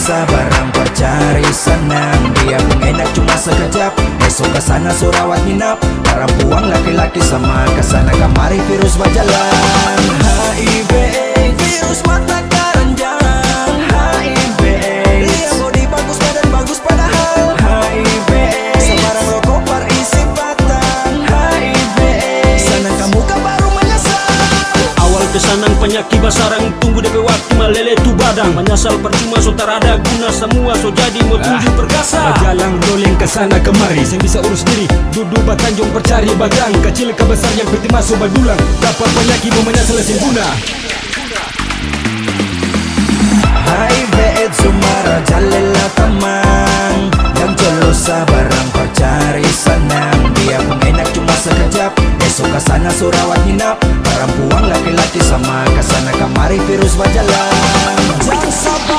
dosa barang percari senang. Dia pun enak cuma sekejap, besok kesana surawat nginap. Perempuan laki-laki sama kesana kemari virus berjalan. HIV AIDS, virus mata keranjang. HIV AIDS, lihat body bagus badan bagus padahal. HIV AIDS, sebarang rokok berisi batang. HIV AIDS, sana kamu kan baru menyesal. Awal kesanang penyakit basarang, tunggu DP waktu melele tu badang. Menyesal percuma so tak ada guna semua, so jadi mau tuju perkasa. Berjalan rolling kesana kemari, saya bisa urus diri. Duduk batanjung percari bagang, kecil ke besar yang penting masuk badulang. Dapat penyakit mau menyesal sempurna. HIV AIDS sumara jalelah teman. Yang jolosa barang percari senang. Dia pun enak cuma sekejap, besok kesana surawat nginap. Perempuan laki-laki sama kesana kemari virus berjalan. Jangan sabar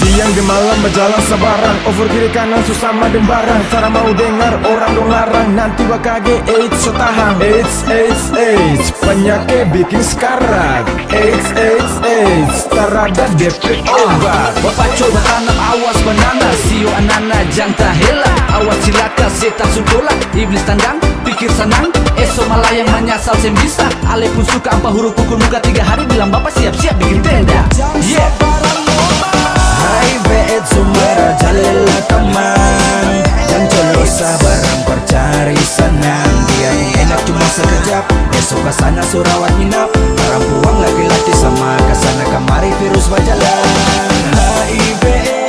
Siang di malam berjalan sebarang, over kiri kanan susama dan barang. Cara mau dengar orang dong larang, nanti bakage AIDS so tahan. AIDS, AIDS, AIDS, penyakit bikin sekarat. AIDS, AIDS, AIDS, terada DP obat. Bapak coba tanam awas banana, sio anana jang tahela. Awas cilaka setan sukola, iblis tandang, pikir senang. Esok malah yang menyasal sem bisa. Ale pun suka apa huruf pukul muka 3 hari, bilang bapak siap-siap bikin tenda. Yeah. HIV AIDS sumara jalelah teman. Yang jolosa barang percari senang. Dia pun enak cuma sekejap, besok kesana surawat nginap. Perempuan laki-laki sama kesana kemari virus berjalan. HIV AIDS